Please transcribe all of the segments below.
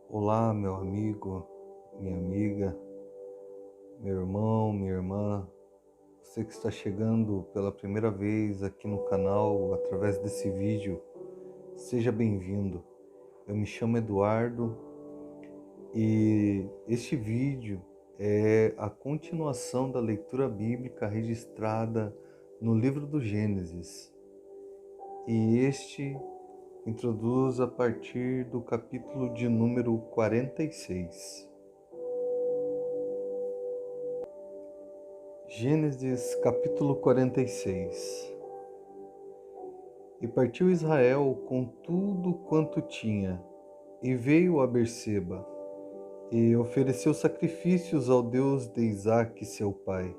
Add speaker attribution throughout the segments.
Speaker 1: Olá, meu amigo, minha amiga, meu irmão, minha irmã, você que está chegando pela primeira vez aqui no canal através desse vídeo, seja bem-vindo. Eu me chamo Eduardo e este vídeo é a continuação da leitura bíblica registrada no livro do Gênesis. E este introduz a partir do capítulo de número 46. Gênesis capítulo 46. E partiu Israel com tudo quanto tinha, e veio a Berseba, e ofereceu sacrifícios ao Deus de Isaque seu pai.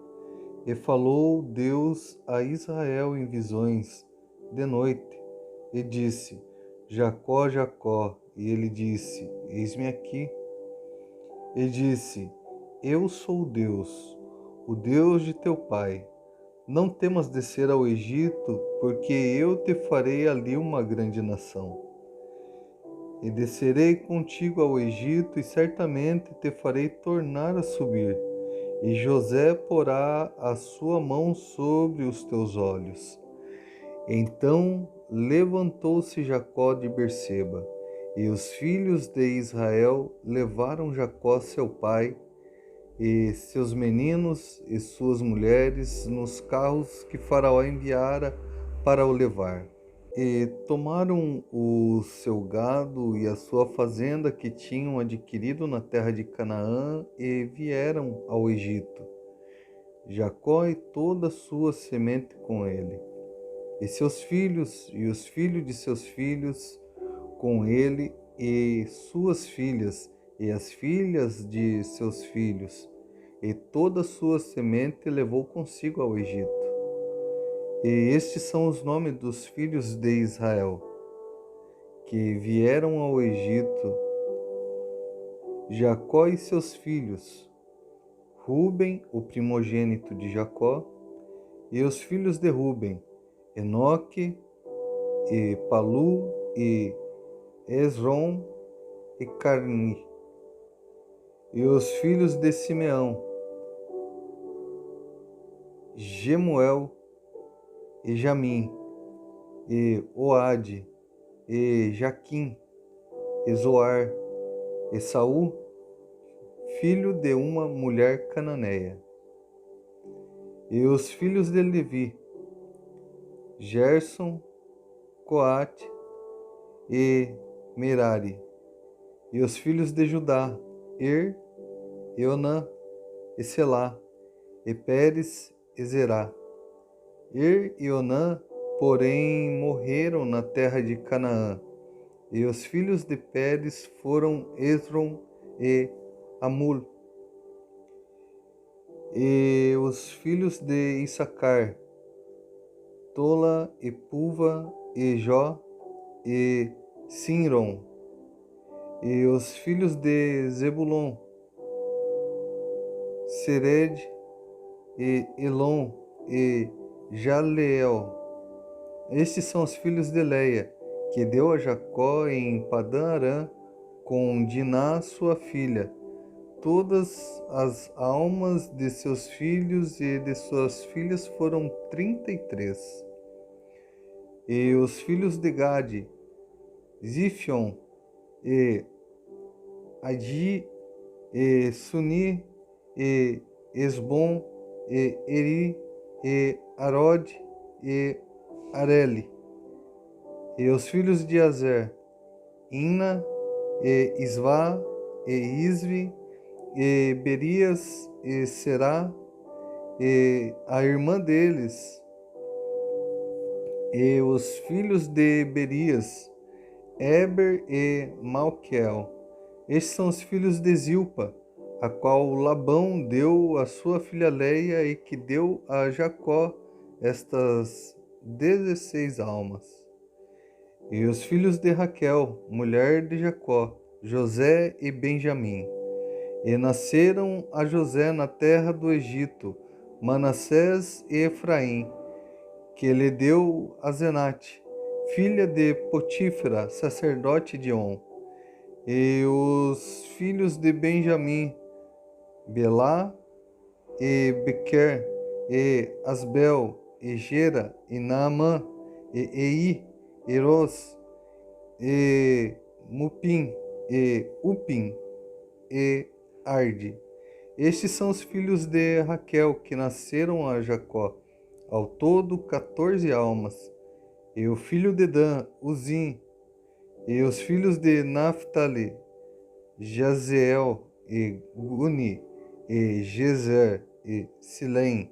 Speaker 1: E falou Deus a Israel em visões de noite, e disse: Jacó, Jacó. E ele disse: Eis-me aqui. E disse: Eu sou Deus, o Deus de teu pai. Não temas descer ao Egito, porque eu te farei ali uma grande nação. E descerei contigo ao Egito, e certamente te farei tornar a subir. E José porá a sua mão sobre os teus olhos. Então levantou-se Jacó de Berseba, e os filhos de Israel levaram Jacó seu pai, e seus meninos e suas mulheres nos carros que Faraó enviara para o levar. E tomaram o seu gado e a sua fazenda que tinham adquirido na terra de Canaã e vieram ao Egito. Jacó e toda a sua semente com ele, e seus filhos e os filhos de seus filhos com ele, e suas filhas e as filhas de seus filhos, e toda a sua semente levou consigo ao Egito. E estes são os nomes dos filhos de Israel, que vieram ao Egito: Jacó e seus filhos, Ruben, o primogênito de Jacó, e os filhos de Ruben, Enoque, e Palu, e Esrom, e Carni. E os filhos de Simeão, Gemuel, e Jamim, e Oade, e Jaquim, e Zoar, e Saul, filho de uma mulher cananeia. E os filhos de Levi, Gerson, Coate e Merari. E os filhos de Judá, Eonã e Selá, e Pérez e Zerá. E Onã, porém, morreram na terra de Canaã. E os filhos de Pérez foram Esrom e Amul. E os filhos de Issacar, Tola e Puva e Jó e Sinron. E os filhos de Zebulon, Sered e Elon e Jaleel. Estes são os filhos de Leia, que deu a Jacó em Padã Arã com Diná sua filha. Todas as almas de seus filhos e de suas filhas foram 33. E os filhos de Gade, Zifion e Adi e Suni e Esbom e Eri e Arod e Areli. E os filhos de Azer, Inna e Isvá e Isvi e Berias e Será, e a irmã deles. E os filhos de Berias, Eber e Malquiel. Estes são os filhos de Zilpa, a qual Labão deu a sua filha Leia, e que deu a Jacó estas 16 almas. E os filhos de Raquel, mulher de Jacó, José e Benjamim. E nasceram a José na terra do Egito, Manassés e Efraim, que lhe deu a Zenate, filha de Potífera, sacerdote de On. e os filhos de Benjamim, Belá e Bequer, e Asbel, e Gera, e Naamã, e Ei, Eros, e Mupim, e Upim, e Arde. Estes são os filhos de Raquel que nasceram a Jacó, ao todo 14 almas. E o filho de Dan, Uzim, e os filhos de Naphtali, Jazeel, e Guni, e Jezer, e Silém.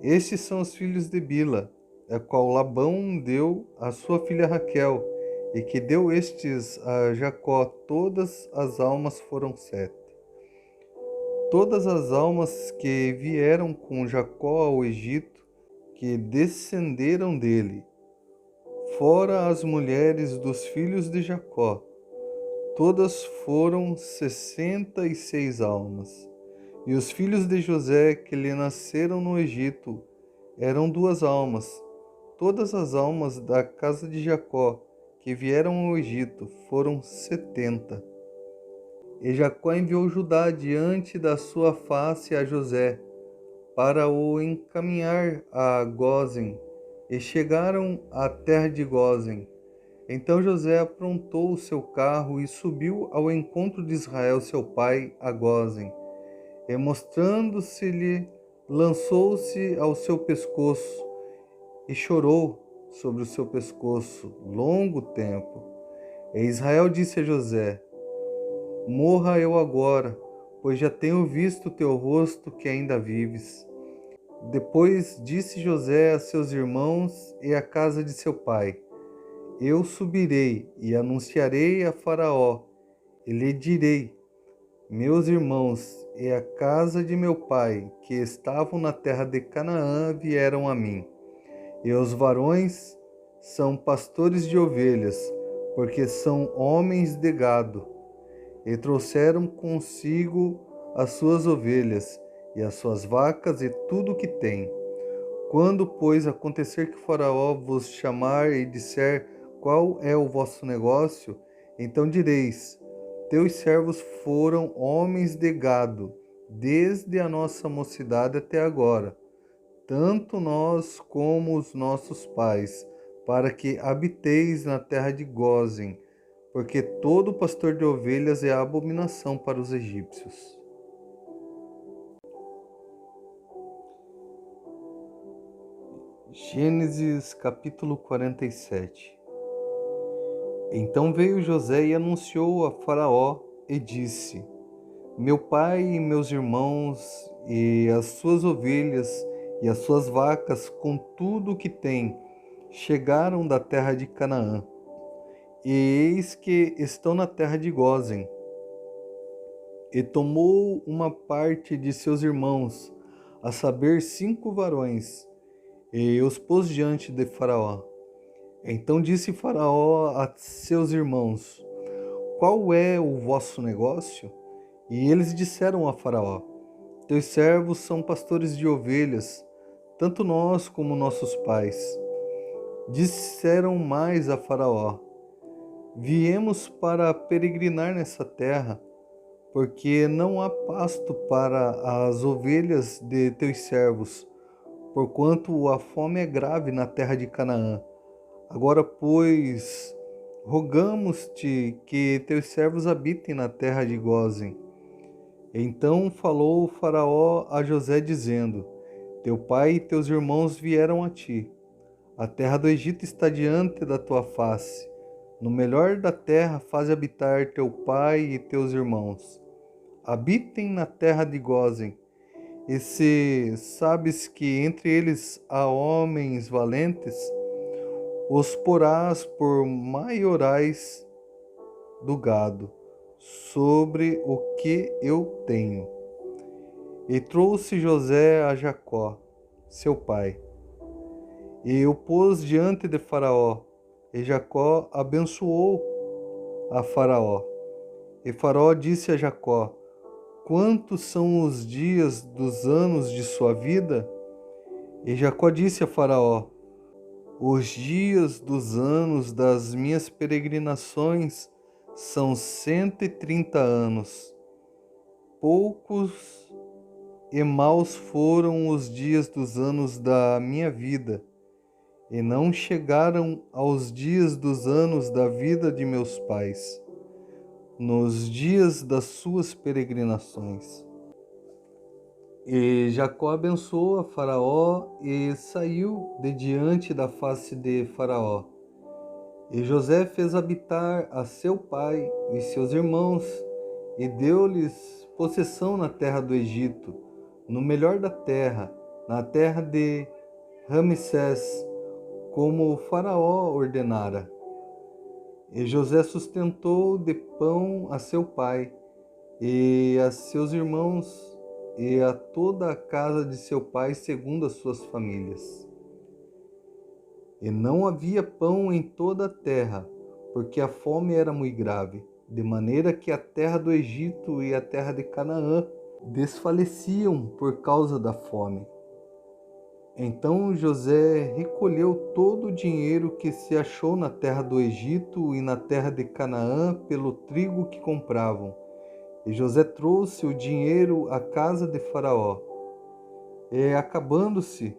Speaker 1: Estes são os filhos de Bila, a qual Labão deu a sua filha Raquel, e que deu estes a Jacó. Todas as almas foram 7. Todas as almas que vieram com Jacó ao Egito, que descenderam dele, fora as mulheres dos filhos de Jacó, todas foram 66 almas. E os filhos de José que lhe nasceram no Egito eram 2 almas. Todas as almas da casa de Jacó que vieram ao Egito foram 70. E Jacó enviou Judá diante da sua face a José, para o encaminhar a Gósen, e chegaram à terra de Gósen. Então José aprontou o seu carro e subiu ao encontro de Israel seu pai a Gósen, e mostrando-se-lhe, lançou-se ao seu pescoço, e chorou sobre o seu pescoço longo tempo. E Israel disse a José: Morra eu agora, pois já tenho visto o teu rosto que ainda vives. Depois disse José a seus irmãos e à casa de seu pai: Eu subirei e anunciarei a Faraó, e lhe direi: Meus irmãos e a casa de meu pai, que estavam na terra de Canaã, vieram a mim. E os varões são pastores de ovelhas, porque são homens de gado. E trouxeram consigo as suas ovelhas, e as suas vacas, e tudo o que têm. Quando, pois, acontecer que Faraó vos chamar e disser qual é o vosso negócio, então direis: Teus servos foram homens de gado, desde a nossa mocidade até agora, tanto nós como os nossos pais, para que habiteis na terra de Gósen, porque todo pastor de ovelhas é abominação para os egípcios. Gênesis capítulo 47. Então veio José e anunciou a Faraó e disse: Meu pai e meus irmãos e as suas ovelhas e as suas vacas com tudo o que têm chegaram da terra de Canaã, e eis que estão na terra de Gósen. E tomou uma parte de seus irmãos, a saber 5 varões, e os pôs diante de Faraó. Então disse Faraó a seus irmãos: Qual é o vosso negócio? E eles disseram a Faraó: Teus servos são pastores de ovelhas, tanto nós como nossos pais. Disseram mais a Faraó: Viemos para peregrinar nessa terra, porque não há pasto para as ovelhas de teus servos, porquanto a fome é grave na terra de Canaã. Agora, pois, rogamos-te que teus servos habitem na terra de Gósen. Então falou o Faraó a José, dizendo: Teu pai e teus irmãos vieram a ti. A terra do Egito está diante da tua face. No melhor da terra faze habitar teu pai e teus irmãos. Habitem na terra de Gósen. E se sabes que entre eles há homens valentes, os porás por maiorais do gado, sobre o que eu tenho. E trouxe José a Jacó, seu pai, e o pôs diante de Faraó, e Jacó abençoou a Faraó. E Faraó disse a Jacó: Quantos são os dias dos anos de sua vida? E Jacó disse a Faraó: Os dias dos anos das minhas peregrinações são 130 anos. Poucos e maus foram os dias dos anos da minha vida, e não chegaram aos dias dos anos da vida de meus pais, nos dias das suas peregrinações. E Jacó abençoou a Faraó e saiu de diante da face de Faraó. E José fez habitar a seu pai e seus irmãos, e deu-lhes possessão na terra do Egito, no melhor da terra, na terra de Ramsés, como o Faraó ordenara. E José sustentou de pão a seu pai, e a seus irmãos, e a toda a casa de seu pai, segundo as suas famílias. E não havia pão em toda a terra, porque a fome era muito grave, de maneira que a terra do Egito e a terra de Canaã desfaleciam por causa da fome. Então José recolheu todo o dinheiro que se achou na terra do Egito e na terra de Canaã pelo trigo que compravam. E José trouxe o dinheiro à casa de Faraó. E acabando-se,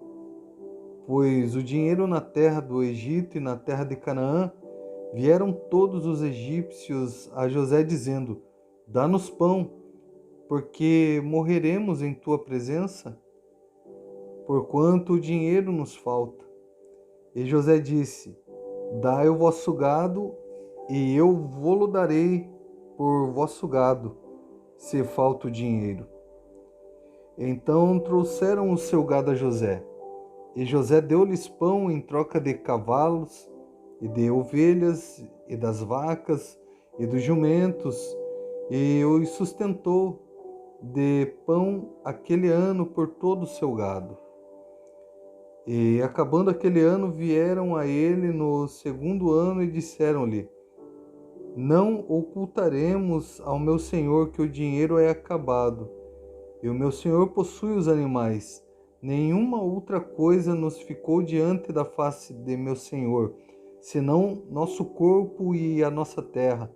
Speaker 1: pois o dinheiro na terra do Egito e na terra de Canaã, vieram todos os egípcios a José dizendo: Dá-nos pão, porque morreremos em tua presença, porquanto o dinheiro nos falta. E José disse: Dai o vosso gado, e eu vô-lo darei por vosso gado, se falta o dinheiro. Então trouxeram o seu gado a José, e José deu-lhes pão em troca de cavalos, e de ovelhas, e das vacas, e dos jumentos, e os sustentou de pão aquele ano por todo o seu gado. E acabando aquele ano, vieram a ele no segundo ano e disseram-lhe: Não ocultaremos ao meu senhor que o dinheiro é acabado, e o meu senhor possui os animais. Nenhuma outra coisa nos ficou diante da face de meu senhor, senão nosso corpo e a nossa terra.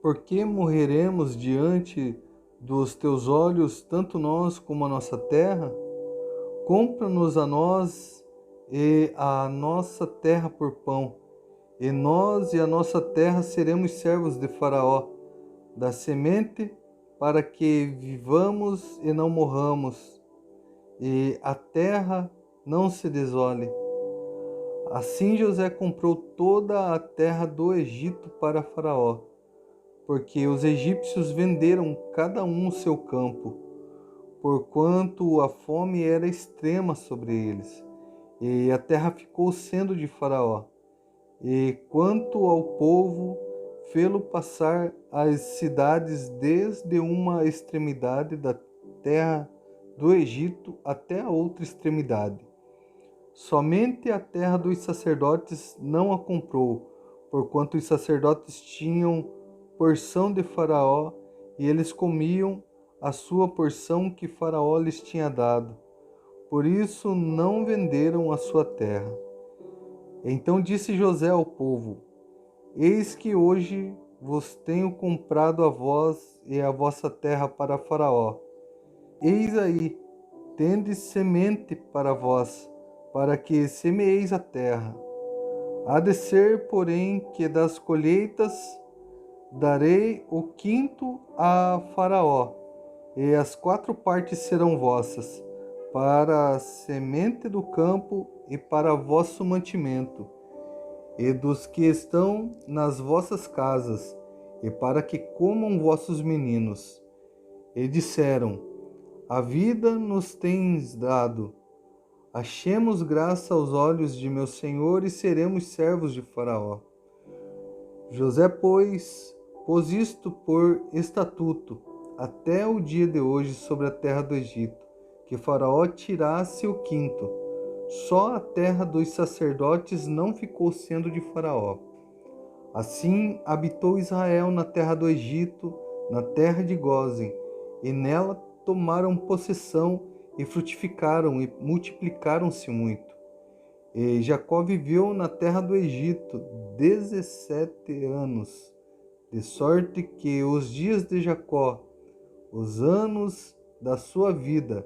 Speaker 1: Por que morreremos diante dos teus olhos, tanto nós como a nossa terra? Compra-nos a nós e a nossa terra por pão, e nós e a nossa terra seremos servos de Faraó, da semente, para que vivamos e não morramos, e a terra não se desole. Assim José comprou toda a terra do Egito para Faraó, porque os egípcios venderam cada um o seu campo, porquanto a fome era extrema sobre eles, e a terra ficou sendo de Faraó. E quanto ao povo, fê-lo passar as cidades desde uma extremidade da terra do Egito até a outra extremidade. Somente a terra dos sacerdotes não a comprou, porquanto os sacerdotes tinham porção de Faraó, e eles comiam a sua porção que Faraó lhes tinha dado. Por isso não venderam a sua terra. Então disse José ao povo: Eis que hoje vos tenho comprado a vós e a vossa terra para Faraó. Eis aí, tendes semente para vós, para que semeeis a terra. Há de ser, porém, que das colheitas darei o quinto a Faraó, e as 4 partes serão vossas, para a semente do campo e para vosso mantimento, e dos que estão nas vossas casas, e para que comam vossos meninos. E disseram: A vida nos tens dado. Achemos graça aos olhos de meu senhor e seremos servos de Faraó. José, pois, pôs isto por estatuto até o dia de hoje sobre a terra do Egito, que Faraó tirasse o quinto. Só a terra dos sacerdotes não ficou sendo de Faraó. Assim habitou Israel na terra do Egito, na terra de Gósen, e nela tomaram possessão e frutificaram e multiplicaram-se muito. E Jacó viveu na terra do Egito 17 anos, de sorte que os dias de Jacó, os anos da sua vida,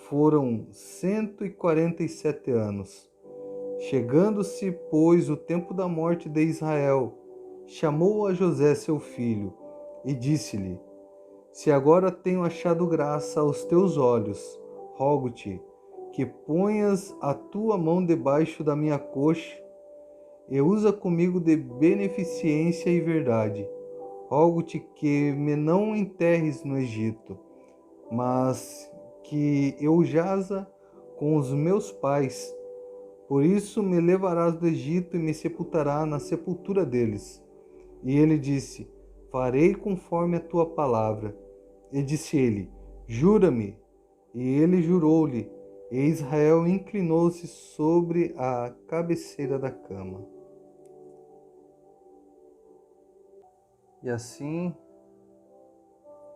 Speaker 1: foram 147 anos. Chegando-se, pois, o tempo da morte de Israel, chamou a José seu filho e disse-lhe: Se agora tenho achado graça aos teus olhos, rogo-te que ponhas a tua mão debaixo da minha coxa e usa comigo de beneficência e verdade. Rogo-te que me não enterres no Egito, mas que eu jaza com os meus pais. Por isso me levarás do Egito e me sepultará na sepultura deles. E ele disse: Farei conforme a tua palavra. E disse ele: Jura-me. E ele jurou-lhe. E Israel inclinou-se sobre a cabeceira da cama. E assim,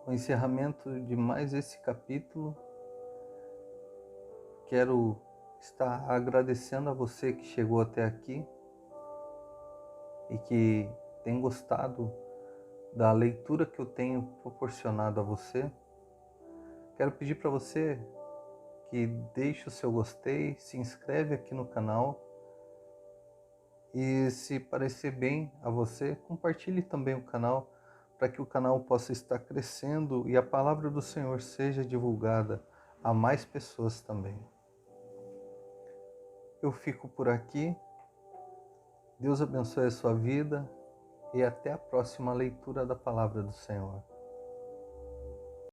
Speaker 1: com o encerramento de mais esse capítulo, quero estar agradecendo a você que chegou até aqui e que tem gostado da leitura que eu tenho proporcionado a você. Quero pedir para você que deixe o seu gostei, se inscreve aqui no canal e, se parecer bem a você, compartilhe também o canal para que o canal possa estar crescendo e a palavra do Senhor seja divulgada a mais pessoas também. Eu fico por aqui. Deus abençoe a sua vida e até a próxima leitura da palavra do Senhor.